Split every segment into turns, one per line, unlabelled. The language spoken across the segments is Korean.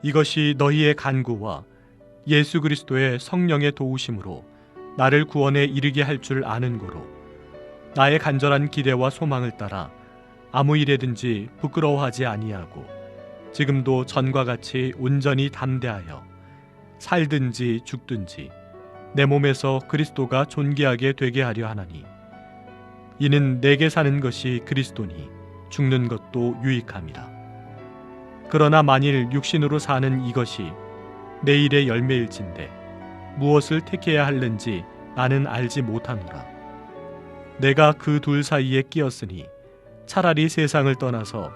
이것이 너희의 간구와 예수 그리스도의 성령의 도우심으로 나를 구원에 이르게 할 줄 아는 고로 나의 간절한 기대와 소망을 따라 아무 일에든지 부끄러워하지 아니하고 지금도 전과 같이 온전히 담대하여 살든지 죽든지 내 몸에서 그리스도가 존귀하게 되게 하려 하나니 이는 내게 사는 것이 그리스도니 죽는 것도 유익함이라. 그러나 만일 육신으로 사는 이것이 내일의 열매일진데 무엇을 택해야 할는지 나는 알지 못하노라. 내가 그 둘 사이에 끼었으니 차라리 세상을 떠나서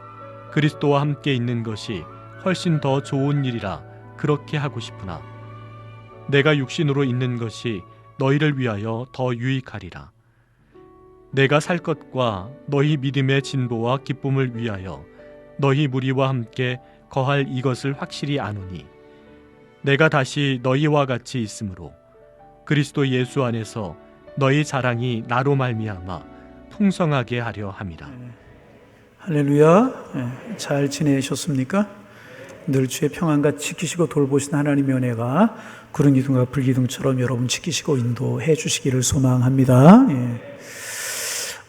그리스도와 함께 있는 것이 훨씬 더 좋은 일이라 그렇게 하고 싶으나 내가 육신으로 있는 것이 너희를 위하여 더 유익하리라. 내가 살 것과 너희 믿음의 진보와 기쁨을 위하여 너희 무리와 함께 거할 이것을 확실히 아노니 내가 다시 너희와 같이 있으므로 그리스도 예수 안에서 너희 자랑이 나로 말미암아 풍성하게 하려 함이라.
할렐루야. 잘 지내셨습니까? 늘 주의 평안과 지키시고 돌보신 하나님의 은혜가 구름 기둥과 불 기둥처럼 여러분 지키시고 인도해 주시기를 소망합니다.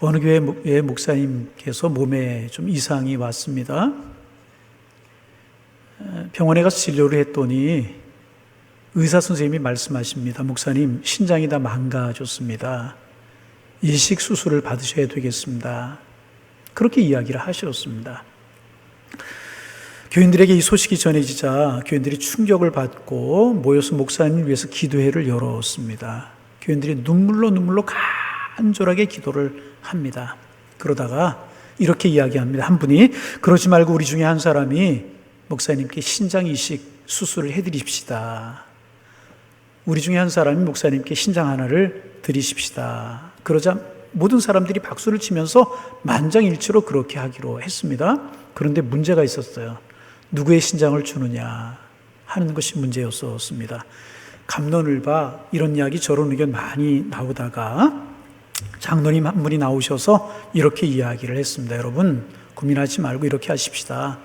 어느 교회 목사님께서 몸에 좀 이상이 왔습니다. 병원에 가서 진료를 했더니 의사 선생님이 말씀하십니다. 목사님, 신장이 다 망가졌습니다. 이식 수술을 받으셔야 되겠습니다. 그렇게 이야기를 하셨습니다. 교인들에게 이 소식이 전해지자 교인들이 충격을 받고 모여서 목사님을 위해서 기도회를 열었습니다. 교인들이 눈물로 간절하게 기도를 합니다. 그러다가 이렇게 이야기합니다. 한 분이 그러지 말고 우리 중에 한 사람이 목사님께 신장 이식 수술을 해드립시다. 우리 중에 한 사람이 목사님께 신장 하나를 드리십시다. 그러자 모든 사람들이 박수를 치면서 만장일치로 그렇게 하기로 했습니다. 그런데 문제가 있었어요. 누구의 신장을 주느냐 하는 것이 문제였었습니다. 갑론을봐 이런 이야기 저런 의견 많이 나오다가 장로님 한 분이 나오셔서 이렇게 이야기를 했습니다. 여러분 고민하지 말고 이렇게 하십시다.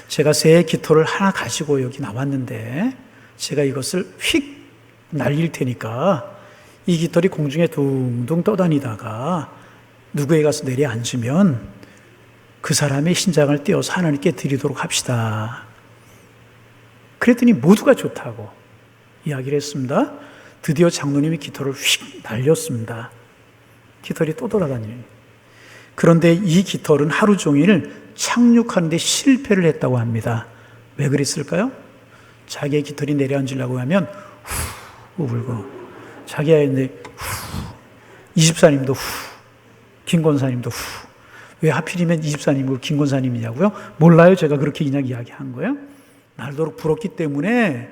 제가 새 깃털을 하나 가지고 여기 나왔는데 제가 이것을 휙 날릴 테니까 이 깃털이 공중에 둥둥 떠다니다가 누구에 가서 내려앉으면 그 사람의 신장을 떼어서 하나님께 드리도록 합시다. 그랬더니 모두가 좋다고 이야기를 했습니다. 드디어 장로님이 깃털을 휙 날렸습니다. 깃털이 또 돌아다니는. 그런데 이 깃털은 하루 종일 착륙하는데 실패를 했다고 합니다. 왜 그랬을까요? 자기의 깃털이 내려앉으려고 하면 후 불고 자기의 이집사님도 김 권사님도 왜 하필이면 이집사님이고 김 권사님이냐고요? 몰라요. 제가 그렇게 그냥 이야기한 거예요. 날도록 불었기 때문에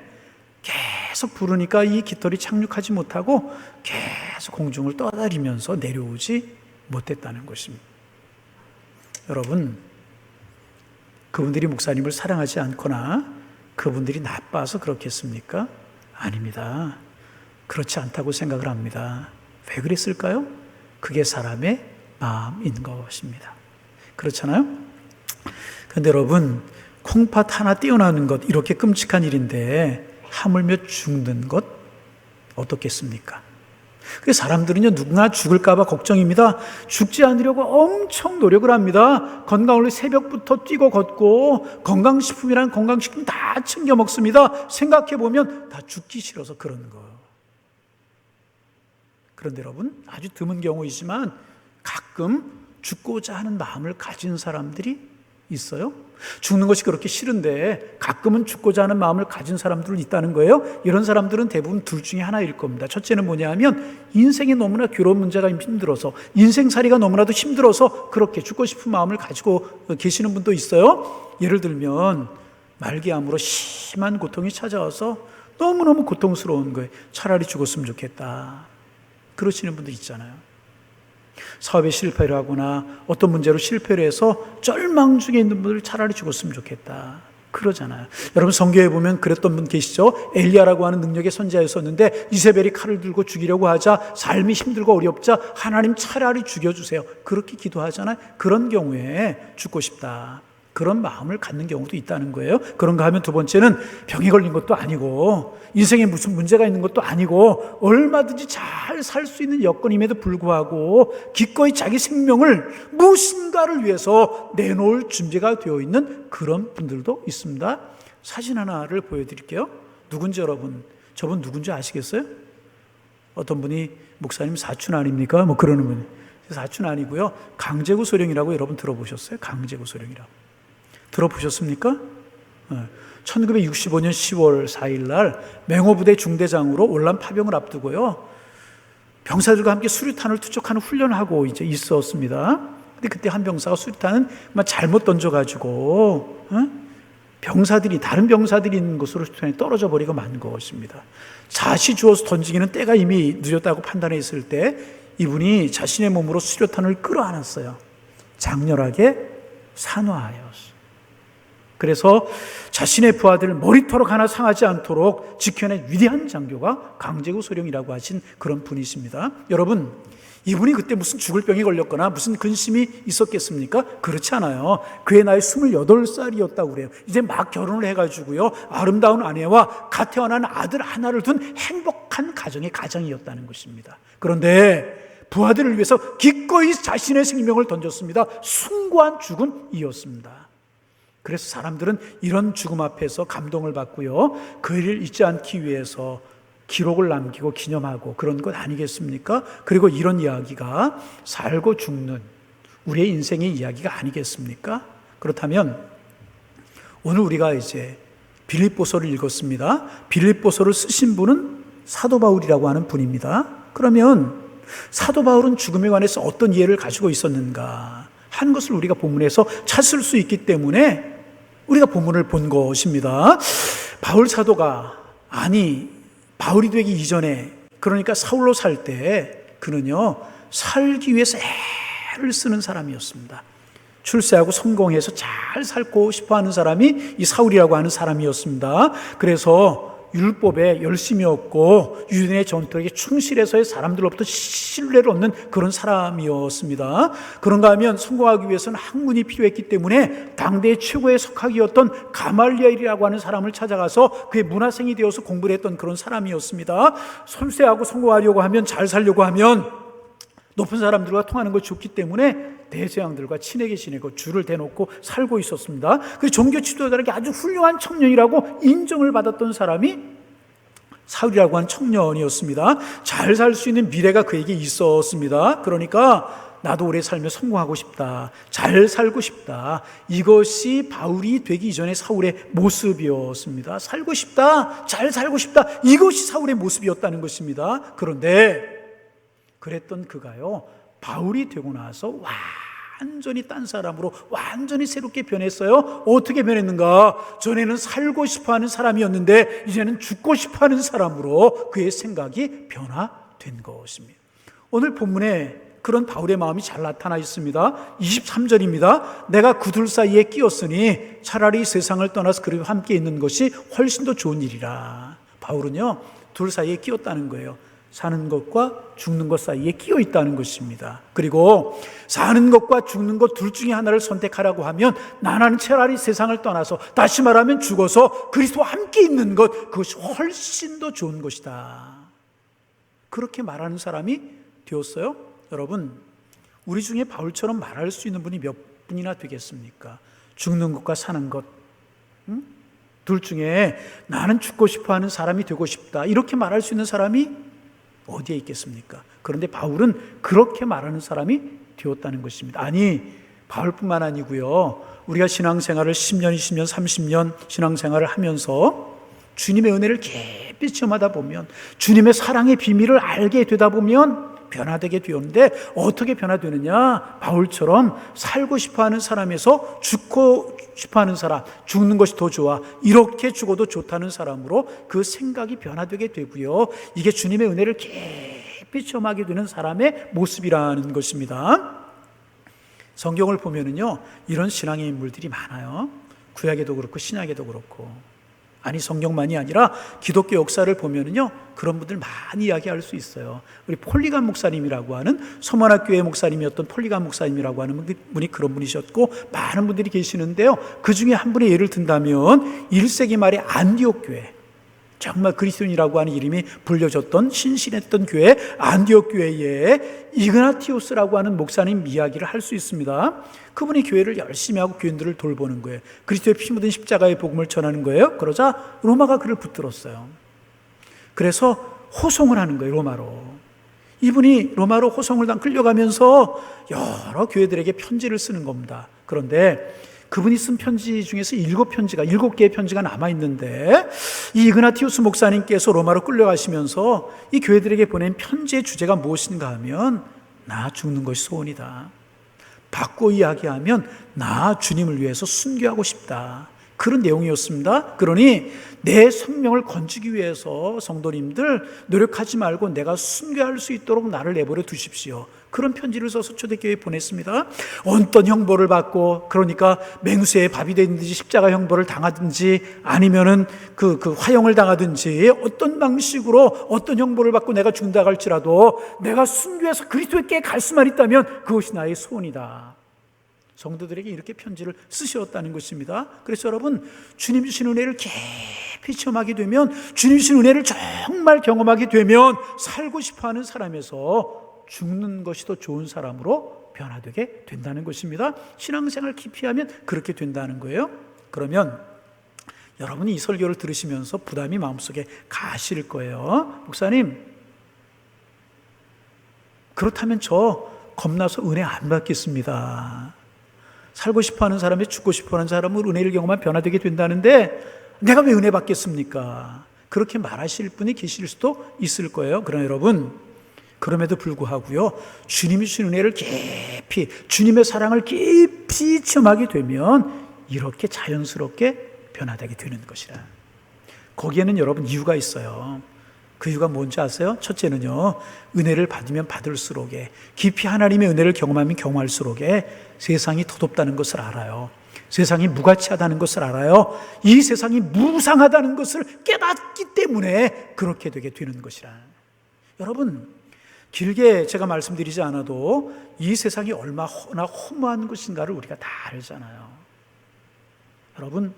계속 부르니까 이 깃털이 착륙하지 못하고 계속 공중을 떠다니면서 내려오지 못했다는 것입니다. 여러분, 그분들이 목사님을 사랑하지 않거나 그분들이 나빠서 그렇겠습니까? 아닙니다. 그렇지 않다고 생각을 합니다. 왜 그랬을까요? 그게 사람의 마음인 것입니다. 그렇잖아요? 그런데 여러분, 콩팥 하나 떼어나는 것 이렇게 끔찍한 일인데 하물며 죽는 것 어떻겠습니까? 그래서 사람들은요 누구나 죽을까 봐 걱정입니다. 죽지 않으려고 엄청 노력을 합니다. 건강을 위해 새벽부터 뛰고 걷고 건강식품이란 건강식품 다 챙겨 먹습니다. 생각해보면 다 죽기 싫어서 그러는 거예요. 그런데 여러분 아주 드문 경우이지만 가끔 죽고자 하는 마음을 가진 사람들이 있어요. 죽는 것이 그렇게 싫은데 가끔은 죽고자 하는 마음을 가진 사람들은 있다는 거예요. 이런 사람들은 대부분 둘 중에 하나일 겁니다. 첫째는 뭐냐 하면 인생이 너무나 괴로운 문제가 힘들어서 인생살이가 너무나도 힘들어서 그렇게 죽고 싶은 마음을 가지고 계시는 분도 있어요. 예를 들면 말기암으로 심한 고통이 찾아와서 너무너무 고통스러운 거예요. 차라리 죽었으면 좋겠다. 그러시는 분도 있잖아요. 사업에 실패를 하거나 어떤 문제로 실패를 해서 절망 중에 있는 분들 차라리 죽었으면 좋겠다 그러잖아요. 여러분 성경에 보면 그랬던 분 계시죠? 엘리야라고 하는 능력의 선지자였었는데 이세벨이 칼을 들고 죽이려고 하자 삶이 힘들고 어렵자 하나님 차라리 죽여주세요 그렇게 기도하잖아요. 그런 경우에 죽고 싶다 그런 마음을 갖는 경우도 있다는 거예요. 그런가 하면 두 번째는 병에 걸린 것도 아니고 인생에 무슨 문제가 있는 것도 아니고 얼마든지 잘 살 수 있는 여건임에도 불구하고 기꺼이 자기 생명을 무엇인가를 위해서 내놓을 준비가 되어 있는 그런 분들도 있습니다. 사진 하나를 보여드릴게요. 누군지 여러분, 저분 누군지 아시겠어요? 어떤 분이 목사님 사촌 아닙니까? 뭐 그러는 분이. 사촌 아니고요. 강제구 소령이라고 여러분 들어보셨어요? 강제구 소령이라고. 들어보셨습니까? 1965년 10월 4일 날 맹호부대 중대장으로 올란 파병을 앞두고요. 병사들과 함께 수류탄을 투척하는 훈련을 하고 이제 있었습니다. 근데 그때 한 병사가 수류탄은 잘못 던져가지고 다른 병사들이 있는 곳으로 수류탄이 떨어져 버리고 만 것입니다. 자시 주어서 던지기는 때가 이미 늦었다고 판단했을 때 이분이 자신의 몸으로 수류탄을 끌어안았어요. 장렬하게 산화하였어요. 그래서 자신의 부하들 머리털 하나 상하지 않도록 지켜낸 위대한 장교가 강제구 소령이라고 하신 그런 분이십니다. 여러분, 이분이 그때 무슨 죽을 병이 걸렸거나 무슨 근심이 있었겠습니까? 그렇지 않아요. 그의 나이 28살이었다고 그래요. 이제 막 결혼을 해가지고요, 아름다운 아내와 갓 태어난 아들 하나를 둔 행복한 가정의 가정이었다는 것입니다. 그런데 부하들을 위해서 기꺼이 자신의 생명을 던졌습니다. 숭고한 죽음이었습니다. 그래서 사람들은 이런 죽음 앞에서 감동을 받고요, 그 일을 잊지 않기 위해서 기록을 남기고 기념하고 그런 것 아니겠습니까? 그리고 이런 이야기가 살고 죽는 우리의 인생의 이야기가 아니겠습니까? 그렇다면 오늘 우리가 이제 빌립보서를 읽었습니다. 빌립보서를 쓰신 분은 사도 바울이라고 하는 분입니다. 그러면 사도 바울은 죽음에 관해서 어떤 이해를 가지고 있었는가 하는 것을 우리가 본문에서 찾을 수 있기 때문에 우리가 본문을 본 것입니다. 바울 사도가 바울이 되기 이전에, 그러니까 사울로 살 때 그는요, 살기 위해서 애를 쓰는 사람이었습니다. 출세하고 성공해서 잘 살고 싶어하는 사람이 이 사울이라고 하는 사람이었습니다. 그래서 율법에 열심히 얻고 유대인의 전통에 충실해서의 사람들로부터 신뢰를 얻는 그런 사람이었습니다. 그런가 하면 성공하기 위해서는 학문이 필요했기 때문에 당대의 최고의 석학이었던 가말리엘이라고 하는 사람을 찾아가서 그의 문화생이 되어서 공부를 했던 그런 사람이었습니다. 출세하고 성공하려고 하면, 잘 살려고 하면 높은 사람들과 통하는 것이 좋기 때문에 대제왕들과 친하게 지내고 줄을 대놓고 살고 있었습니다. 그 종교 지도자에게 아주 훌륭한 청년이라고 인정을 받았던 사람이 사울이라고 하는 청년이었습니다. 잘 살 수 있는 미래가 그에게 있었습니다. 그러니까 나도 오래 살며 성공하고 싶다, 잘 살고 싶다, 이것이 바울이 되기 이전의 사울의 모습이었습니다. 살고 싶다, 잘 살고 싶다, 이것이 사울의 모습이었다는 것입니다. 그런데 그랬던 그가요, 바울이 되고 나서 완전히 딴 사람으로 완전히 새롭게 변했어요. 어떻게 변했는가? 전에는 살고 싶어하는 사람이었는데 이제는 죽고 싶어하는 사람으로 그의 생각이 변화된 것입니다. 오늘 본문에 그런 바울의 마음이 잘 나타나 있습니다. 23절입니다. 내가 그 둘 사이에 끼었으니 차라리 세상을 떠나서 그리와 함께 있는 것이 훨씬 더 좋은 일이라. 바울은요, 둘 사이에 끼었다는 거예요. 사는 것과 죽는 것 사이에 끼어 있다는 것입니다. 그리고 사는 것과 죽는 것 둘 중에 하나를 선택하라고 하면 나는 차라리 세상을 떠나서, 다시 말하면 죽어서 그리스도와 함께 있는 것, 그것이 훨씬 더 좋은 것이다. 그렇게 말하는 사람이 되었어요. 여러분, 우리 중에 바울처럼 말할 수 있는 분이 몇 분이나 되겠습니까? 죽는 것과 사는 것, 둘 중에 나는 죽고 싶어하는 사람이 되고 싶다, 이렇게 말할 수 있는 사람이 어디에 있겠습니까? 그런데 바울은 그렇게 말하는 사람이 되었다는 것입니다. 아니, 바울뿐만 아니고요, 우리가 신앙생활을 10년, 20년, 30년 신앙생활을 하면서 주님의 은혜를 깊이 체험하다 보면, 주님의 사랑의 비밀을 알게 되다 보면 변화되게 되었는데, 어떻게 변화되느냐? 바울처럼 살고 싶어하는 사람에서 죽고 싶어하는 사람, 죽는 것이 더 좋아, 이렇게 죽어도 좋다는 사람으로 그 생각이 변화되게 되고요, 이게 주님의 은혜를 깊이 체험하게 되는 사람의 모습이라는 것입니다. 성경을 보면은요, 이런 신앙의 인물들이 많아요. 구약에도 그렇고 신약에도 그렇고. 아니, 성경만이 아니라 기독교 역사를 보면은요, 그런 분들 많이 이야기할 수 있어요. 우리 폴리감 목사님이라고 하는 서문학교의 목사님이었던 폴리감 목사님이라고 하는 분이 그런 분이셨고, 많은 분들이 계시는데요. 그 중에 한 분의 예를 든다면 1세기 말에 안디옥 교회, 정말 그리스도인이라고 하는 이름이 불려졌던 신실했던 교회 안디옥 교회에 이그나티우스라고 하는 목사님 이야기를 할 수 있습니다. 그분이 교회를 열심히 하고 교인들을 돌보는 거예요. 그리스도의 피 묻은 십자가의 복음을 전하는 거예요. 그러자 로마가 그를 붙들었어요. 그래서 호송을 하는 거예요, 로마로. 이분이 로마로 호송을 끌려가면서 여러 교회들에게 편지를 쓰는 겁니다. 그런데 그분이 쓴 편지 중에서 7개의 편지가 남아있는데, 이 이그나티우스 목사님께서 로마로 끌려가시면서 이 교회들에게 보낸 편지의 주제가 무엇인가 하면, 나 죽는 것이 소원이다. 바꿔 이야기하면, 나 주님을 위해서 순교하고 싶다. 그런 내용이었습니다. 그러니 내 생명을 건지기 위해서 성도님들 노력하지 말고 내가 순교할 수 있도록 나를 내버려 두십시오. 그런 편지를 써서 초대교회에 보냈습니다. 어떤 형벌을 받고, 그러니까 맹수의 밥이 되든지 십자가 형벌을 당하든지 아니면은 그 화형을 당하든지 어떤 방식으로 어떤 형벌을 받고 내가 죽는다 할지라도 내가 순교해서 그리스도께 갈 수만 있다면 그것이 나의 소원이다. 성도들에게 이렇게 편지를 쓰셨다는 것입니다. 그래서 여러분, 주님 주신 은혜를 깊이 체험하게 되면, 주님 주신 은혜를 정말 경험하게 되면 살고 싶어하는 사람에서 죽는 것이 더 좋은 사람으로 변화되게 된다는 것입니다. 신앙생활 깊이 하면 그렇게 된다는 거예요. 그러면 여러분이 이 설교를 들으시면서 부담이 마음속에 가실 거예요. 목사님, 그렇다면 저 겁나서 은혜 안 받겠습니다. 살고 싶어하는 사람이 죽고 싶어하는 사람은 은혜를 경험하면 변화되게 된다는데 내가 왜 은혜 받겠습니까? 그렇게 말하실 분이 계실 수도 있을 거예요. 그러나 여러분, 그럼에도 불구하고요, 주님이 주신 은혜를 깊이, 주님의 사랑을 깊이 체험하게 되면 이렇게 자연스럽게 변화되게 되는 것이라. 거기에는 여러분 이유가 있어요. 그 이유가 뭔지 아세요? 첫째는요, 은혜를 받으면 받을수록에, 깊이 하나님의 은혜를 경험하면 경험할수록에 세상이 더덥다는 것을 알아요. 세상이 무가치하다는 것을 알아요. 이 세상이 무상하다는 것을 깨닫기 때문에 그렇게 되게 되는 것이라. 여러분, 길게 제가 말씀드리지 않아도 이 세상이 얼마나 허무한 것인가를 우리가 다 알잖아요. 여러분,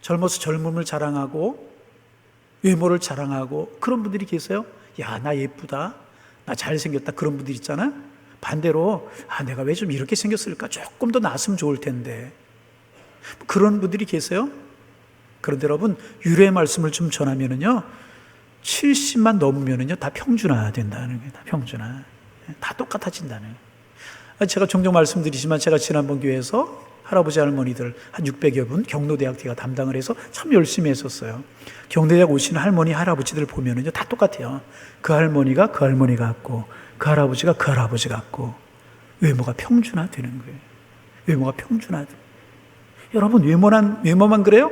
젊어서 젊음을 자랑하고 외모를 자랑하고 그런 분들이 계세요. 야, 나 예쁘다, 나 잘생겼다, 그런 분들 있잖아요. 반대로 내가 왜 좀 이렇게 생겼을까, 조금 더 나았으면 좋을 텐데, 그런 분들이 계세요. 그런데 여러분, 유래의 말씀을 좀 전하면은요, 70만 넘으면은요 다 평준화 된다는 거예요. 다 평준화, 다 똑같아진다는 거예요. 제가 종종 말씀드리지만, 제가 지난번 교회에서 할아버지 할머니들 한 600여 분 경로대학 제가 담당을 해서 참 열심히 했었어요. 경로대학 오시는 할머니 할아버지들 보면은요 다 똑같아요. 그 할머니가 그 할머니 같고, 그 할아버지가 그 할아버지 같고, 외모가 평준화 되는 거예요. 외모가 평준화. 여러분, 외모만 그래요?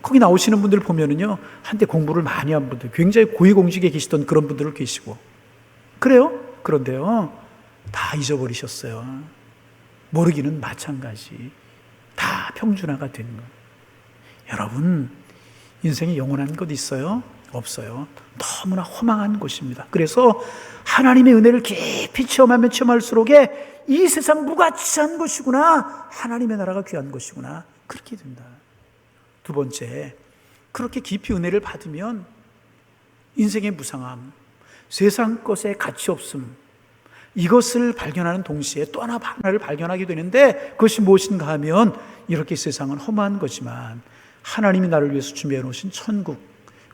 거기 나오시는 분들 보면은요, 한때 공부를 많이 한 분들, 굉장히 고위공직에 계시던 그런 분들을 계시고 그래요. 그런데요, 다 잊어버리셨어요. 모르기는 마찬가지. 다 평준화가 된 거예요. 여러분, 인생에 영원한 것 있어요? 없어요. 너무나 허망한 것입니다. 그래서 하나님의 은혜를 깊이 체험하면 체험할수록에 이 세상 무가치한 것이구나, 하나님의 나라가 귀한 것이구나, 그렇게 된다. 두 번째, 그렇게 깊이 은혜를 받으면 인생의 무상함, 세상 것의 가치 없음, 이것을 발견하는 동시에 또 하나를 발견하게 되는데, 그것이 무엇인가 하면 이렇게 세상은 험한 거지만 하나님이 나를 위해서 준비해 놓으신 천국,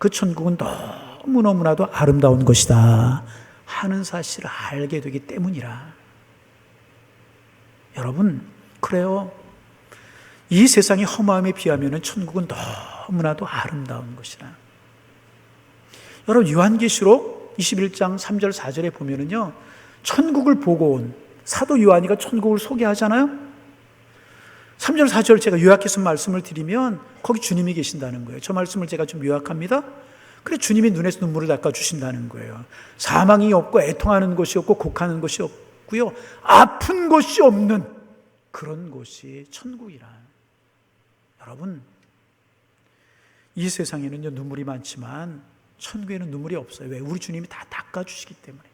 그 천국은 너무너무나도 아름다운 것이다 하는 사실을 알게 되기 때문이라. 여러분, 그래요. 이 세상의 허무함에 비하면 천국은 너무나도 아름다운 것이라. 여러분, 요한계시록 21장 3절 4절에 보면은요, 천국을 보고 온 사도 요한이가 천국을 소개하잖아요. 3절 4절 제가 요약해서 말씀을 드리면 거기 주님이 계신다는 거예요. 저 말씀을 제가 좀 요약합니다. 그래, 주님이 눈에서 눈물을 닦아주신다는 거예요. 사망이 없고 애통하는 것이 없고 곡하는 것이 없고요, 아픈 것이 없는 그런 곳이 천국이라. 여러분, 이 세상에는요, 눈물이 많지만 천국에는 눈물이 없어요. 왜? 우리 주님이 다 닦아주시기 때문에.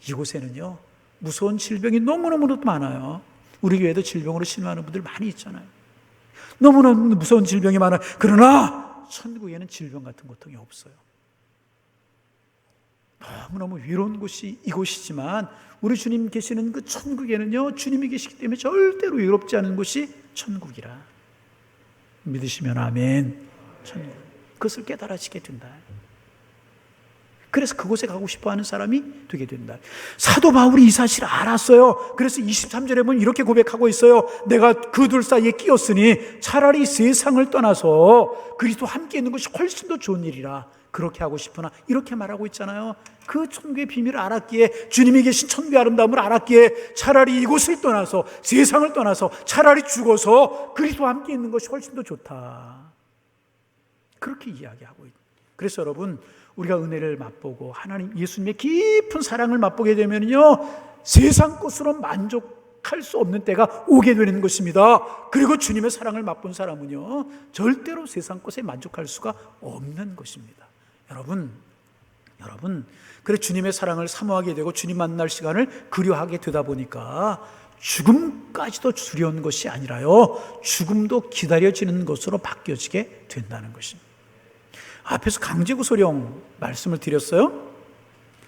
이곳에는요, 무서운 질병이 너무너무 많아요. 우리 교회도 질병으로 신음하는 분들 많이 있잖아요. 너무너무 무서운 질병이 많아요. 그러나 천국에는 질병 같은 고통이 없어요. 너무너무 위로운 곳이 이곳이지만 우리 주님 계시는 그 천국에는요, 주님이 계시기 때문에 절대로 위롭지 않은 곳이 천국이라. 믿으시면 아멘. 천국. 그것을 깨달아지게 된다. 그래서 그곳에 가고 싶어하는 사람이 되게 된다. 사도 바울이 이 사실을 알았어요. 그래서 23절에 보면 이렇게 고백하고 있어요. 내가 그 둘 사이에 끼었으니 차라리 세상을 떠나서 그리스도 함께 있는 것이 훨씬 더 좋은 일이라. 그렇게 하고 싶으나 이렇게 말하고 있잖아요. 그 천국의 비밀을 알았기에, 주님이 계신 천국의 아름다움을 알았기에 차라리 이곳을 떠나서, 세상을 떠나서 차라리 죽어서 그리스도와 함께 있는 것이 훨씬 더 좋다. 그렇게 이야기하고 있다. 그래서 여러분, 우리가 은혜를 맛보고 하나님 예수님의 깊은 사랑을 맛보게 되면요, 세상 것으로 만족할 수 없는 때가 오게 되는 것입니다. 그리고 주님의 사랑을 맛본 사람은요, 절대로 세상 것에 만족할 수가 없는 것입니다. 여러분, 그래 주님의 사랑을 사모하게 되고 주님 만날 시간을 그리워하게 되다 보니까 죽음까지도 두려운 것이 아니라요, 죽음도 기다려지는 것으로 바뀌어지게 된다는 것입니다. 앞에서 강제구소령 말씀을 드렸어요.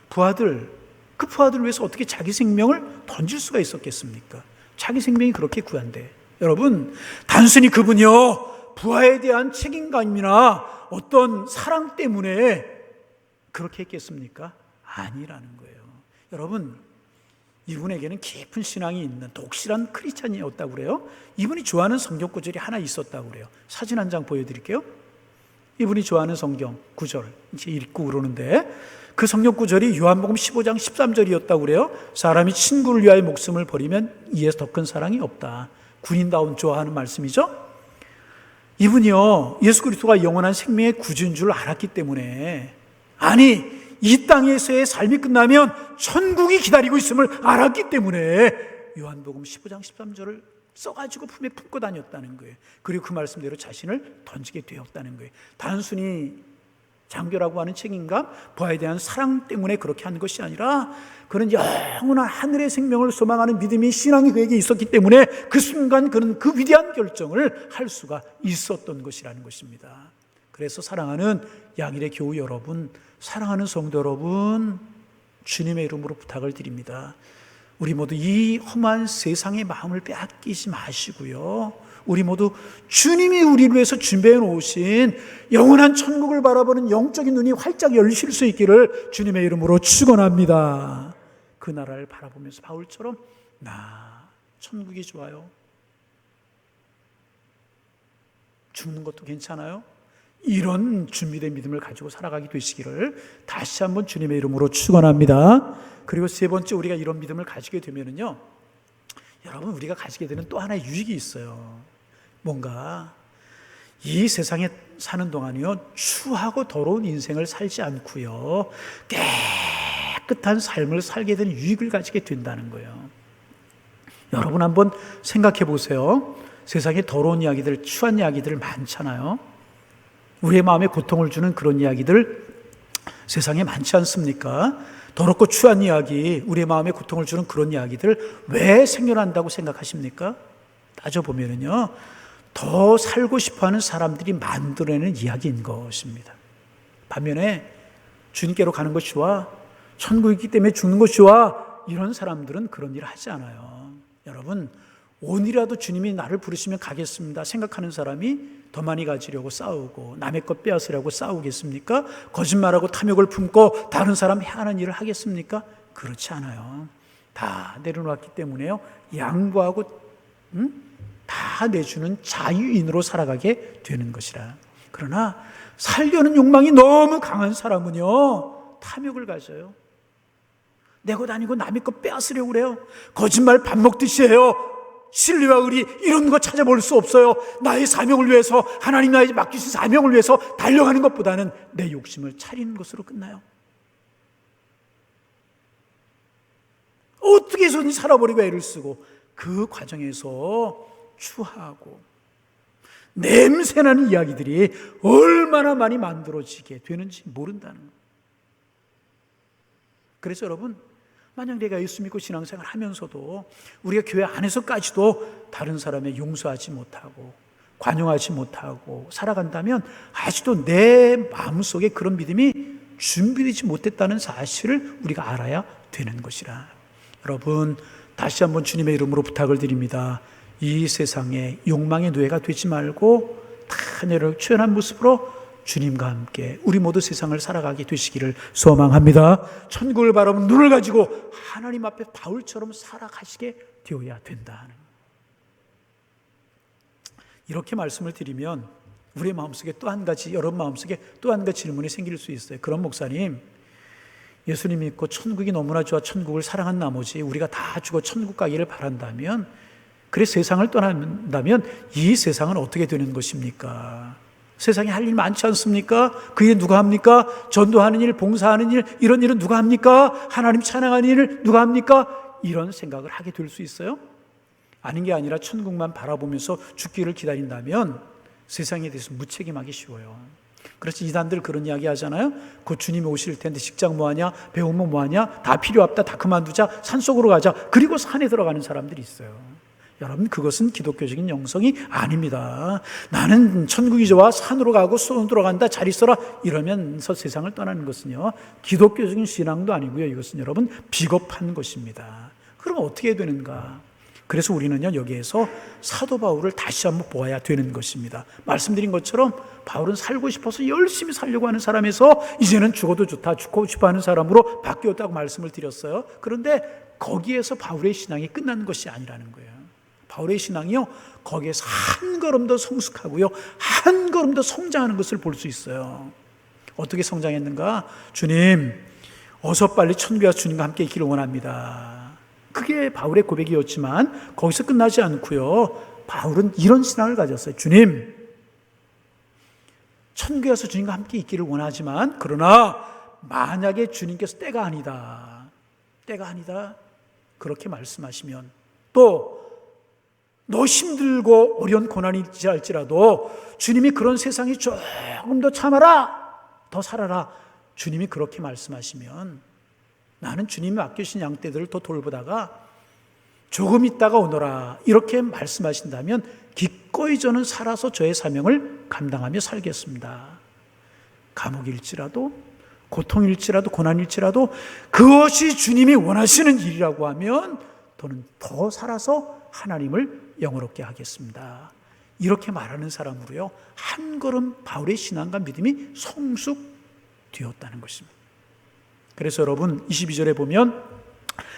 부하들, 그 부하들을 위해서 어떻게 자기 생명을 던질 수가 있었겠습니까? 자기 생명이 그렇게 귀한데, 여러분, 단순히 그분이요, 부하에 대한 책임감이나 어떤 사랑 때문에 그렇게 했겠습니까? 아니라는 거예요. 여러분, 이분에게는 깊은 신앙이 있는 독실한 크리스찬이었다고 그래요. 이분이 좋아하는 성경 구절이 하나 있었다고 그래요. 사진 한 장 보여드릴게요. 이분이 좋아하는 성경 구절 이제 읽고 그러는데, 그 성경 구절이 요한복음 15장 13절이었다고 그래요. 사람이 친구를 위하여 목숨을 버리면 이에서 더 큰 사랑이 없다. 군인다운 좋아하는 말씀이죠. 이분이요, 예수 그리스도가 영원한 생명의 구주인 줄 알았기 때문에, 아니 이 땅에서의 삶이 끝나면 천국이 기다리고 있음을 알았기 때문에 요한복음 15장 13절을 써가지고 품에 품고 다녔다는 거예요. 그리고 그 말씀대로 자신을 던지게 되었다는 거예요. 단순히 장교라고 하는 책임감, 부하에 대한 사랑 때문에 그렇게 한 것이 아니라, 그는 영원한 하늘의 생명을 소망하는 믿음이, 신앙이 그에게 있었기 때문에 그 순간 그는 그 위대한 결정을 할 수가 있었던 것이라는 것입니다. 그래서 사랑하는 양일의 교우 여러분, 사랑하는 성도 여러분, 주님의 이름으로 부탁을 드립니다. 우리 모두 이 험한 세상의 마음을 빼앗기지 마시고요, 우리 모두 주님이 우리를 위해서 준비해 놓으신 영원한 천국을 바라보는 영적인 눈이 활짝 열릴 수 있기를 주님의 이름으로 축원합니다. 그 나라를 바라보면서 바울처럼 나 천국이 좋아요, 죽는 것도 괜찮아요, 이런 준비된 믿음을 가지고 살아가게 되시기를 다시 한번 주님의 이름으로 축원합니다. 그리고 세 번째, 우리가 이런 믿음을 가지게 되면은요, 여러분, 우리가 가지게 되는 또 하나의 유익이 있어요. 뭔가 이 세상에 사는 동안이요, 추하고 더러운 인생을 살지 않고요, 깨끗한 삶을 살게 되는 유익을 가지게 된다는 거예요. 여러분 한번 생각해 보세요. 세상에 더러운 이야기들, 추한 이야기들 많잖아요. 우리의 마음에 고통을 주는 그런 이야기들 세상에 많지 않습니까? 더럽고 추한 이야기, 우리의 마음에 고통을 주는 그런 이야기들 왜 생겨난다고 생각하십니까? 따져보면요, 더 살고 싶어하는 사람들이 만들어내는 이야기인 것입니다. 반면에 주님께로 가는 것이 좋아, 천국이기 때문에 죽는 것이 좋아, 이런 사람들은 그런 일을 하지 않아요. 여러분, 오늘이라도 주님이 나를 부르시면 가겠습니다 생각하는 사람이 더 많이 가지려고 싸우고 남의 것 빼앗으려고 싸우겠습니까? 거짓말하고 탐욕을 품고 다른 사람 해하는 일을 하겠습니까? 그렇지 않아요. 다 내려놓았기 때문에요, 양보하고 다 내주는 자유인으로 살아가게 되는 것이라. 그러나 살려는 욕망이 너무 강한 사람은요, 탐욕을 가져요. 내고 다니고 남의 것 빼앗으려고 그래요. 거짓말 밥 먹듯이 해요. 진리와 의리 이런 거 찾아볼 수 없어요. 나의 사명을 위해서, 하나님 나에게 맡기신 사명을 위해서 달려가는 것보다는 내 욕심을 차리는 것으로 끝나요. 어떻게 해서든 살아버리고 애를 쓰고 그 과정에서 추하고 냄새나는 이야기들이 얼마나 많이 만들어지게 되는지 모른다는 거예요. 그래서 여러분, 만약 내가 예수 믿고 신앙생활 하면서도 우리가 교회 안에서까지도 다른 사람의 용서하지 못하고 관용하지 못하고 살아간다면 아직도 내 마음속에 그런 믿음이 준비되지 못했다는 사실을 우리가 알아야 되는 것이라. 여러분, 다시 한번 주님의 이름으로 부탁을 드립니다. 이 세상에 욕망의 노예가 되지 말고 탄혈을 초연한 모습으로 주님과 함께 우리 모두 세상을 살아가게 되시기를 소망합니다. 천국을 바라보는 눈을 가지고 하나님 앞에 바울처럼 살아가시게 되어야 된다는, 이렇게 말씀을 드리면 우리의 마음속에 또 한 가지, 여러분 마음속에 또 한 가지 질문이 생길 수 있어요. 그럼 목사님, 예수님 믿고 천국이 너무나 좋아 천국을 사랑한 나머지 우리가 다 죽어 천국 가기를 바란다면, 그래 세상을 떠난다면 이 세상은 어떻게 되는 것입니까? 세상에 할 일 많지 않습니까? 그 일 누가 합니까? 전도하는 일, 봉사하는 일, 이런 일은 누가 합니까? 하나님 찬양하는 일을 누가 합니까? 이런 생각을 하게 될 수 있어요? 아닌 게 아니라 천국만 바라보면서 죽기를 기다린다면 세상에 대해서 무책임하기 쉬워요. 그래서 이단들 그런 이야기 하잖아요. 곧 주님이 오실 텐데 직장 뭐하냐? 배우면 뭐하냐? 다 필요 없다. 다 그만두자. 산속으로 가자. 그리고 산에 들어가는 사람들이 있어요. 여러분, 그것은 기독교적인 영성이 아닙니다. 나는 천국이 좋아 산으로 가고 손으로 들어간다 잘 있어라 이러면서 세상을 떠나는 것은요, 기독교적인 신앙도 아니고요, 이것은 여러분 비겁한 것입니다. 그럼 어떻게 해야 되는가? 그래서 우리는요, 여기에서 사도 바울을 다시 한번 보아야 되는 것입니다. 말씀드린 것처럼 바울은 살고 싶어서 열심히 살려고 하는 사람에서 이제는 죽어도 좋다, 죽고 싶어 하는 사람으로 바뀌었다고 말씀을 드렸어요. 그런데 거기에서 바울의 신앙이 끝나는 것이 아니라는 거예요. 바울의 신앙이요, 거기에서 한 걸음 더 성숙하고요, 한 걸음 더 성장하는 것을 볼 수 있어요. 어떻게 성장했는가? 주님, 어서 빨리 천국에 가서 주님과 함께 있기를 원합니다. 그게 바울의 고백이었지만 거기서 끝나지 않고요, 바울은 이런 신앙을 가졌어요. 주님, 천국에 가서 주님과 함께 있기를 원하지만 그러나 만약에 주님께서 때가 아니다, 그렇게 말씀하시면, 또 너 힘들고 어려운 고난이 있지 할지라도 주님이 그런 세상이 조금 더 참아라, 더 살아라, 주님이 그렇게 말씀하시면 나는 주님이 맡겨주신 양떼들을 더 돌보다가 조금 있다가 오너라 이렇게 말씀하신다면 기꺼이 저는 살아서 저의 사명을 감당하며 살겠습니다. 감옥일지라도 고통일지라도 고난일지라도 그것이 주님이 원하시는 일이라고 하면 저는 더 살아서 하나님을 영화롭게 하겠습니다. 이렇게 말하는 사람으로요, 한 걸음 바울의 신앙과 믿음이 성숙되었다는 것입니다. 그래서 여러분 22절에 보면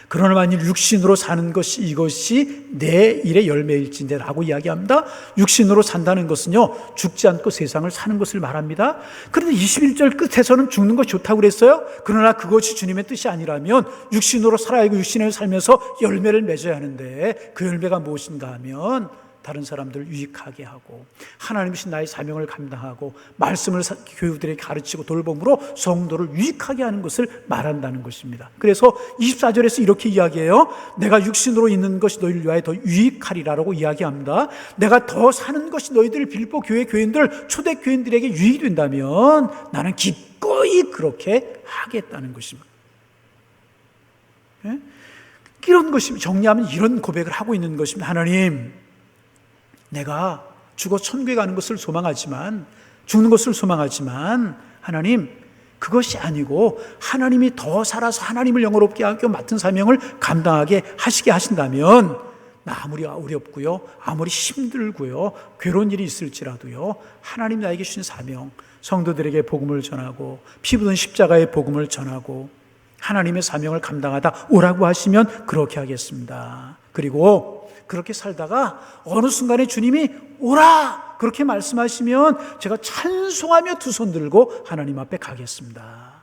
그러나 만일 육신으로 사는 것이 이것이 내 일의 열매일진데 라고 이야기합니다. 육신으로 산다는 것은요, 죽지 않고 세상을 사는 것을 말합니다. 그런데 21절 끝에서는 죽는 것이 좋다고 그랬어요. 그러나 그것이 주님의 뜻이 아니라면 육신으로 살아야 하고 육신으로 살면서 열매를 맺어야 하는데 그 열매가 무엇인가 하면 다른 사람들을 유익하게 하고 하나님이신 나의 사명을 감당하고 말씀을 교우들에게 가르치고 돌봄으로 성도를 유익하게 하는 것을 말한다는 것입니다. 그래서 24절에서 이렇게 이야기해요. 내가 육신으로 있는 것이 너희를 위하여 더 유익하리라고 이야기합니다. 내가 더 사는 것이 너희들 빌보 교회 교인들 초대 교인들에게 유익이 된다면 나는 기꺼이 그렇게 하겠다는 것입니다. 네? 이런 것입니다. 정리하면 이런 고백을 하고 있는 것입니다. 하나님, 내가 죽어 천국에 가는 것을 소망하지만, 죽는 것을 소망하지만 하나님, 그것이 아니고 하나님이 더 살아서 하나님을 영화롭게 하고 맡은 사명을 감당하게 하시게 하신다면 나 아무리 어렵고요, 아무리 힘들고요, 괴로운 일이 있을지라도요, 하나님 나에게 주신 사명, 성도들에게 복음을 전하고 피 묻은 십자가의 복음을 전하고 하나님의 사명을 감당하다 오라고 하시면 그렇게 하겠습니다. 그리고 그렇게 살다가 어느 순간에 주님이 오라 그렇게 말씀하시면 제가 찬송하며 두 손 들고 하나님 앞에 가겠습니다.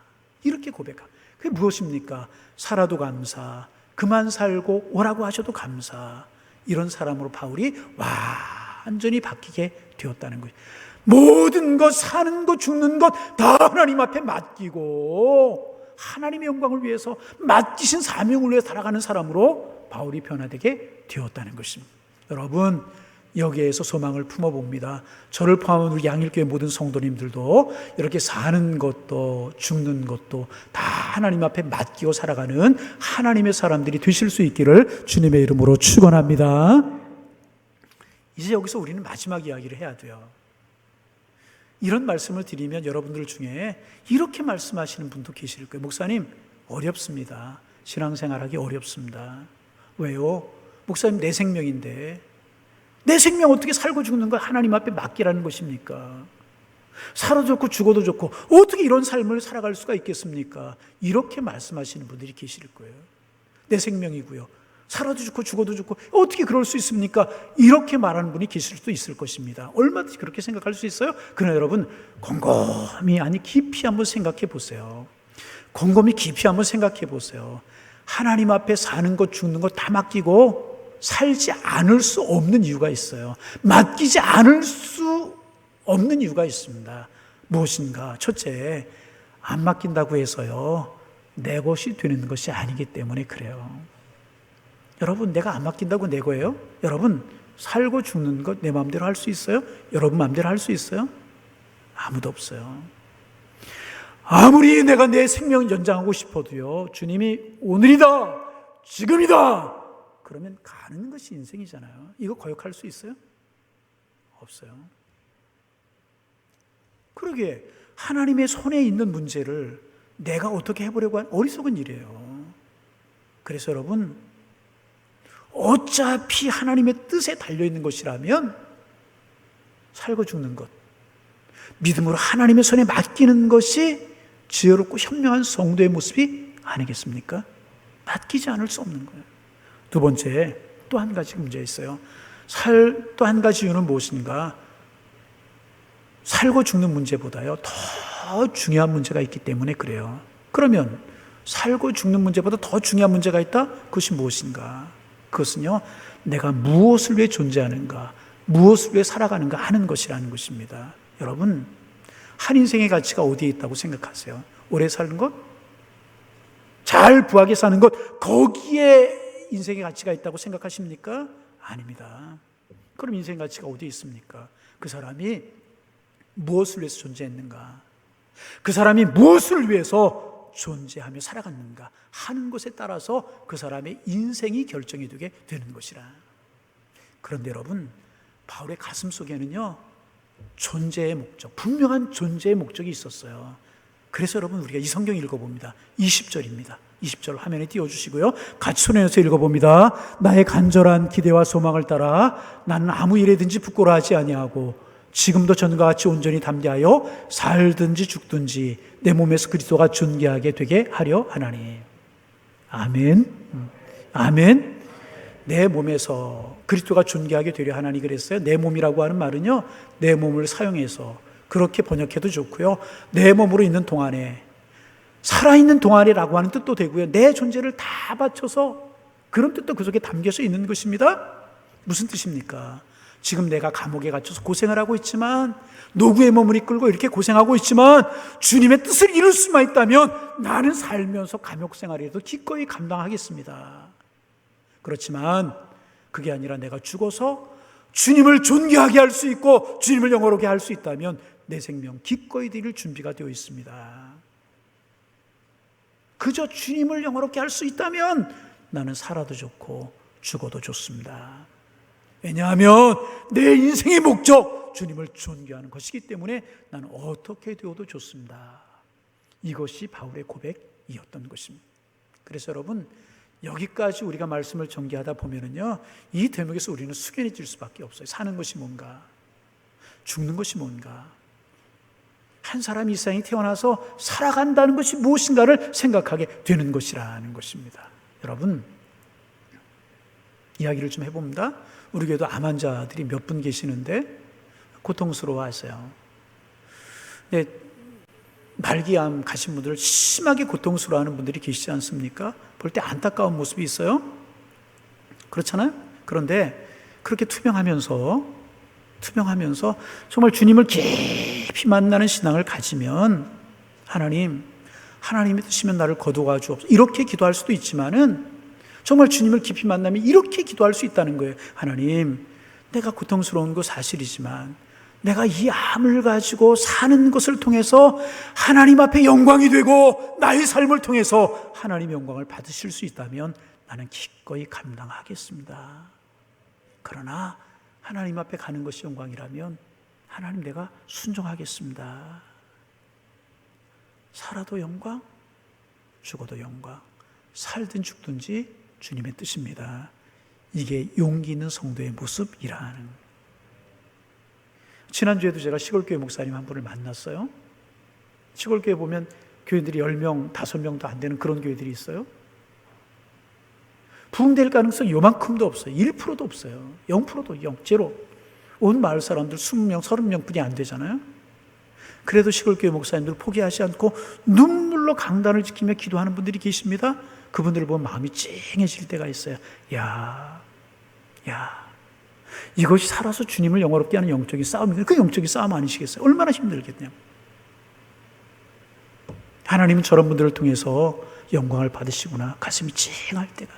이렇게 고백합니다. 그게 무엇입니까? 살아도 감사, 그만 살고 오라고 하셔도 감사. 이런 사람으로 바울이 완전히 바뀌게 되었다는 거예요. 모든 것, 사는 것, 죽는 것 다 하나님 앞에 맡기고 하나님의 영광을 위해서 맡기신 사명을 위해 살아가는 사람으로 바울이 변화되게 되었다는 것입니다. 여러분, 여기에서 소망을 품어봅니다. 저를 포함한 우리 양일교회 모든 성도님들도 이렇게 사는 것도 죽는 것도 다 하나님 앞에 맡기고 살아가는 하나님의 사람들이 되실 수 있기를 주님의 이름으로 축원합니다. 이제 여기서 우리는 마지막 이야기를 해야 돼요. 이런 말씀을 드리면 여러분들 중에 이렇게 말씀하시는 분도 계실 거예요. 목사님, 어렵습니다. 신앙생활하기 어렵습니다. 왜요? 목사님, 내 생명인데 내 생명 어떻게 살고 죽는 걸 하나님 앞에 맡기라는 것입니까? 살아도 좋고 죽어도 좋고 어떻게 이런 삶을 살아갈 수가 있겠습니까? 이렇게 말씀하시는 분들이 계실 거예요. 내 생명이고요, 살아도 좋고 죽어도 좋고 어떻게 그럴 수 있습니까? 이렇게 말하는 분이 계실 수도 있을 것입니다. 얼마든지 그렇게 생각할 수 있어요. 그러나 여러분, 곰곰이, 아니 깊이 한번 생각해 보세요. 곰곰이 깊이 한번 생각해 보세요. 하나님 앞에 사는 것 죽는 것 다 맡기고 살지 않을 수 없는 이유가 있어요. 맡기지 않을 수 없는 이유가 있습니다. 무엇인가? 첫째, 안 맡긴다고 해서요 내 것이 되는 것이 아니기 때문에 그래요. 여러분, 내가 안 맡긴다고 내 거예요? 여러분, 살고 죽는 것 내 마음대로 할 수 있어요? 여러분 마음대로 할 수 있어요? 아무도 없어요. 아무리 내가 내 생명을 연장하고 싶어도요, 주님이 오늘이다, 지금이다 그러면 가는 것이 인생이잖아요. 이거 거역할 수 있어요? 없어요. 그러게 하나님의 손에 있는 문제를 내가 어떻게 해보려고 하는 어리석은 일이에요. 그래서 여러분, 어차피 하나님의 뜻에 달려있는 것이라면 살고 죽는 것, 믿음으로 하나님의 손에 맡기는 것이 지혜롭고 현명한 성도의 모습이 아니겠습니까? 맡기지 않을 수 없는 거예요. 두 번째, 또 한 가지 문제가 있어요. 또 한 가지 이유는 무엇인가? 살고 죽는 문제보다요 더 중요한 문제가 있기 때문에 그래요. 그러면 살고 죽는 문제보다 더 중요한 문제가 있다? 그것이 무엇인가? 그것은요, 내가 무엇을 위해 존재하는가, 무엇을 위해 살아가는가 하는 것이라는 것입니다. 여러분, 한 인생의 가치가 어디에 있다고 생각하세요? 오래 사는 것? 잘 부하게 사는 것? 거기에 인생의 가치가 있다고 생각하십니까? 아닙니다. 그럼 인생 가치가 어디에 있습니까? 그 사람이 무엇을 위해서 존재했는가, 그 사람이 무엇을 위해서 존재하며 살아갔는가 하는 것에 따라서 그 사람의 인생이 결정이 되게 되는 것이라. 그런데 여러분, 바울의 가슴 속에는요 존재의 목적, 분명한 존재의 목적이 있었어요. 그래서 여러분, 우리가 이 성경 읽어봅니다. 20절입니다. 20절 화면에 띄워주시고요, 같이 손에서 읽어봅니다. 나의 간절한 기대와 소망을 따라 나는 아무 일에든지 부끄러워하지 아니하고 지금도 전과 같이 온전히 담대하여 살든지 죽든지 내 몸에서 그리스도가 존귀하게 되게 하려 하나니. 아멘. 아멘. 내 몸에서 그리스도가 존귀하게 되려 하나니 그랬어요. 내 몸이라고 하는 말은요, 내 몸을 사용해서 그렇게 번역해도 좋고요, 내 몸으로 있는 동안에, 살아있는 동안이라고 하는 뜻도 되고요, 내 존재를 다 바쳐서 그런 뜻도 그 속에 담겨져 있는 것입니다. 무슨 뜻입니까? 지금 내가 감옥에 갇혀서 고생을 하고 있지만, 노구의 몸을 이끌고 이렇게 고생하고 있지만 주님의 뜻을 이룰 수만 있다면 나는 살면서 감옥 생활에도 기꺼이 감당하겠습니다. 그렇지만 그게 아니라 내가 죽어서 주님을 존귀하게 할 수 있고 주님을 영화롭게 할 수 있다면 내 생명 기꺼이 드릴 준비가 되어 있습니다. 그저 주님을 영화롭게 할 수 있다면 나는 살아도 좋고 죽어도 좋습니다. 왜냐하면 내 인생의 목적, 주님을 존귀하는 것이기 때문에 나는 어떻게 되어도 좋습니다. 이것이 바울의 고백이었던 것입니다. 그래서 여러분, 여기까지 우리가 말씀을 전개하다 보면은요, 이 대목에서 우리는 숙연해질 수밖에 없어요. 사는 것이 뭔가, 죽는 것이 뭔가, 한 사람이 이 세상에 태어나서 살아간다는 것이 무엇인가를 생각하게 되는 것이라는 것입니다. 여러분, 이야기를 좀 해봅니다. 우리 교회도 암 환자들이 몇 분 계시는데 고통스러워하세요. 네, 말기암 가신 분들 심하게 고통스러워하는 분들이 계시지 않습니까? 볼 때 안타까운 모습이 있어요. 그렇잖아요? 그런데 그렇게 투명하면서 정말 주님을 깊이 만나는 신앙을 가지면 하나님이 뜻이면 나를 거두어 주옵소서 이렇게 기도할 수도 있지만은 정말 주님을 깊이 만나면 이렇게 기도할 수 있다는 거예요. 하나님, 내가 고통스러운 거 사실이지만 내가 이 암을 가지고 사는 것을 통해서 하나님 앞에 영광이 되고 나의 삶을 통해서 하나님의 영광을 받으실 수 있다면 나는 기꺼이 감당하겠습니다. 그러나 하나님 앞에 가는 것이 영광이라면 하나님, 내가 순종하겠습니다. 살아도 영광, 죽어도 영광, 살든 죽든지 주님의 뜻입니다. 이게 용기 있는 성도의 모습이라는. 지난주에도 제가 시골교회 목사님 한 분을 만났어요. 시골교회 보면 교회들이 10명, 5명도 안 되는 그런 교회들이 있어요. 부흥될 가능성이 요만큼도 없어요. 1%도 없어요. 0%도 0, 제로. 온 마을 사람들 20명, 30명 뿐이 안 되잖아요. 그래도 시골교회 목사님들 포기하지 않고 눈물로 강단을 지키며 기도하는 분들이 계십니다. 그분들을 보면 마음이 찡해질 때가 있어요. 야, 이것이 살아서 주님을 영화롭게 하는 영적인 싸움이거든요. 그 영적인 싸움 아니시겠어요? 얼마나 힘들겠냐고. 하나님은 저런 분들을 통해서 영광을 받으시구나. 가슴이 찡할 때.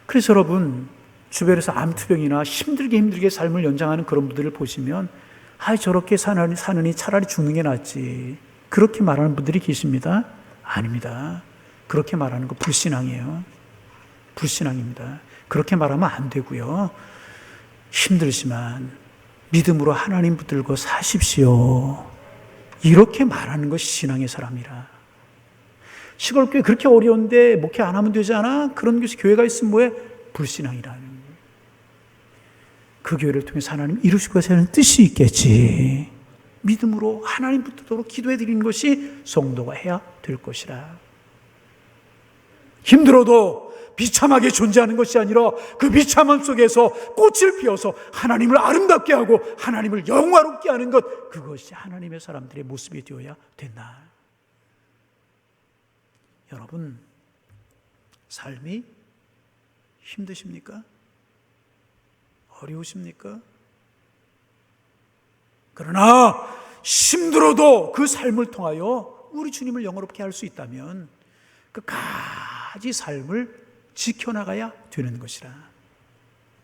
그래서 여러분, 주변에서 암투병이나 힘들게 삶을 연장하는 그런 분들을 보시면 저렇게 사느니 차라리 죽는 게 낫지, 그렇게 말하는 분들이 계십니다. 아닙니다. 그렇게 말하는 거 불신앙이에요. 불신앙입니다. 그렇게 말하면 안 되고요. 힘들지만 믿음으로 하나님 붙들고 사십시오. 이렇게 말하는 것이 신앙의 사람이라. 시골교회 그렇게 어려운데 목회 안 하면 되지 않아? 그런 것이 교회가 있으면 뭐해? 불신앙이라는. 그 교회를 통해서 하나님 이루시고 하시는 뜻이 있겠지. 믿음으로 하나님 붙들도록 기도해 드리는 것이 성도가 해야 될 것이라. 힘들어도 비참하게 존재하는 것이 아니라 그 비참함 속에서 꽃을 피워서 하나님을 아름답게 하고 하나님을 영화롭게 하는 것, 그것이 하나님의 사람들의 모습이 되어야 된다. 여러분, 삶이 힘드십니까? 어려우십니까? 그러나 힘들어도 그 삶을 통하여 우리 주님을 영화롭게 할 수 있다면 끝까지 삶을 지켜나가야 되는 것이라.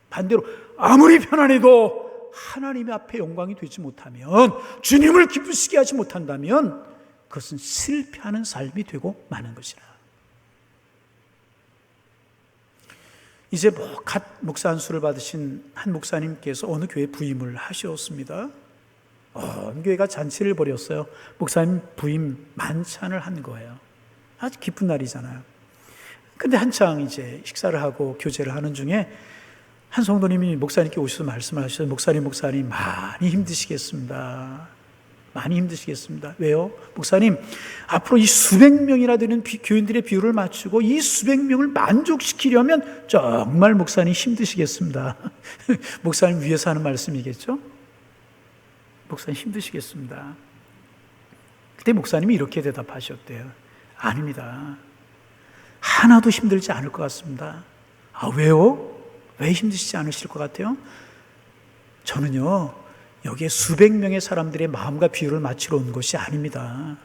반대로 아무리 편안해도 하나님 앞에 영광이 되지 못하면, 주님을 기쁘시게 하지 못한다면 그것은 실패하는 삶이 되고 마는 것이라. 이제 갓 목사 안수를 받으신 한 목사님께서 어느 교회에 부임을 하셨습니다. 교회가 잔치를 벌였어요. 목사님 부임 만찬을 한 거예요. 아주 기쁜 날이잖아요. 근데 한창 이제 식사를 하고 교제를 하는 중에 한 성도님이 목사님께 오셔서 말씀을 하셔서, 목사님 많이 힘드시겠습니다. 많이 힘드시겠습니다. 왜요? 목사님, 앞으로 이 수백 명이나 되는 교인들의 비율을 맞추고 이 수백 명을 만족시키려면 정말 목사님 힘드시겠습니다. 목사님 위해서 하는 말씀이겠죠? 목사님 힘드시겠습니다. 그때 목사님이 이렇게 대답하셨대요. 아닙니다. 하나도 힘들지 않을 것 같습니다. 왜요? 왜 힘드시지 않으실 것 같아요? 저는요, 여기에 수백 명의 사람들의 마음과 비율을 맞추러 온 것이 아닙니다.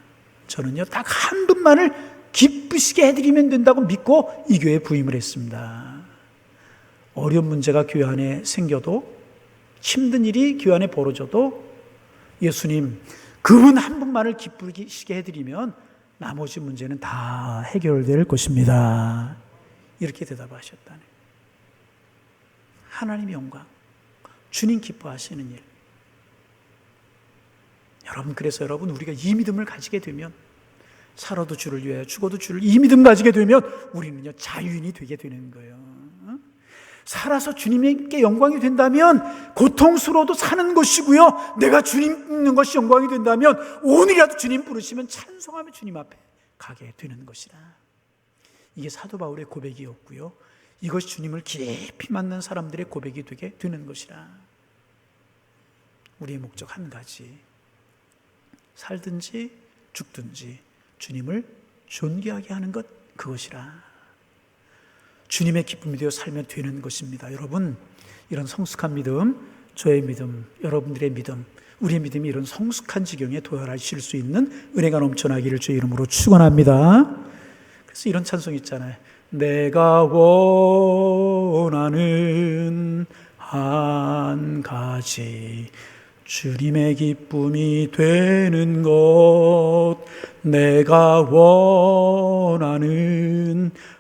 저는요, 딱 한 분만을 기쁘시게 해드리면 된다고 믿고 이 교회에 부임을 했습니다. 어려운 문제가 교회 안에 생겨도, 힘든 일이 교회 안에 벌어져도 예수님, 그분 한 분만을 기쁘시게 해드리면 나머지 문제는 다 해결될 것입니다. 이렇게 대답하셨다네. 하나님의 영광, 주님 기뻐하시는 일. 여러분, 그래서 여러분, 우리가 이 믿음을 가지게 되면, 살아도 주를 위하여 죽어도 주를, 이 믿음 가지게 되면 우리는요 자유인이 되게 되는 거예요. 살아서 주님께 영광이 된다면 고통스러워도 사는 것이고요, 내가 주님 믿는 것이 영광이 된다면 오늘이라도 주님 부르시면 찬송하며 주님 앞에 가게 되는 것이라. 이게 사도 바울의 고백이었고요, 이것이 주님을 깊이 만난 사람들의 고백이 되게 되는 것이라. 우리의 목적 한 가지, 살든지 죽든지 주님을 존귀하게 하는 것, 그것이라. 주님의 기쁨이 되어 살면 되는 것입니다. 여러분, 이런 성숙한 믿음, 저의 믿음, 여러분들의 믿음, 우리의 믿음이 이런 성숙한 지경에 도달하실 수 있는 은혜가 넘쳐나기를 주의 이름으로 축원합니다. 그래서 이런 찬송 있잖아요. 내가 원하는 한 가지 주님의 기쁨이 되는 것 내가 원하는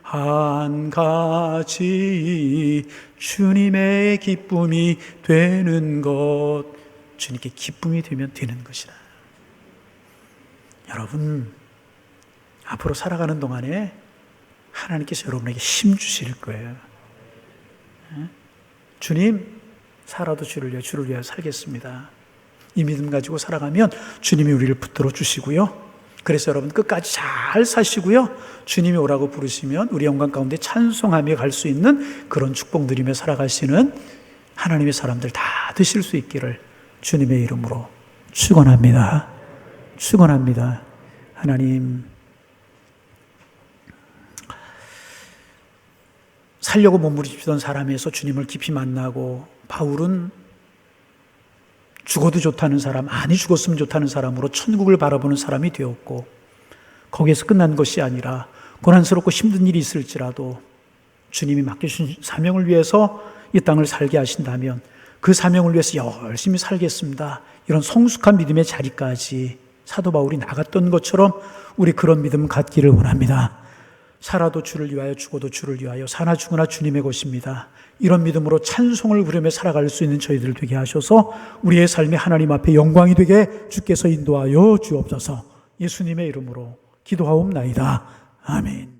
한 가지 주님의 기쁨이 되는 것 주님께 기쁨이 되면 되는 것이다. 여러분 앞으로 살아가는 동안에 하나님께서 여러분에게 힘 주실 거예요. 주님 살아도 주를 위하여 살겠습니다. 이 믿음 가지고 살아가면 주님이 우리를 붙들어 주시고요. 그래서 여러분 끝까지 잘 사시고요. 주님이 오라고 부르시면 우리 영광 가운데 찬송하며 갈 수 있는 그런 축복 누리며 살아가시는 하나님의 사람들 다 되실 수 있기를 주님의 이름으로 축원합니다. 축원합니다. 하나님 살려고 몸부림치던 사람에서 주님을 깊이 만나고 바울은 죽어도 좋다는 사람, 아니 죽었으면 좋다는 사람으로 천국을 바라보는 사람이 되었고 거기에서 끝난 것이 아니라 고난스럽고 힘든 일이 있을지라도 주님이 맡겨주신 사명을 위해서 이 땅을 살게 하신다면 그 사명을 위해서 열심히 살겠습니다. 이런 성숙한 믿음의 자리까지 사도 바울이 나갔던 것처럼 우리 그런 믿음 갖기를 원합니다. 살아도 주를 위하여 죽어도 주를 위하여 사나 죽으나 주님의 것입니다. 이런 믿음으로 찬송을 부르며 살아갈 수 있는 저희들 되게 하셔서 우리의 삶이 하나님 앞에 영광이 되게 주께서 인도하여 주옵소서. 예수님의 이름으로 기도하옵나이다. 아멘.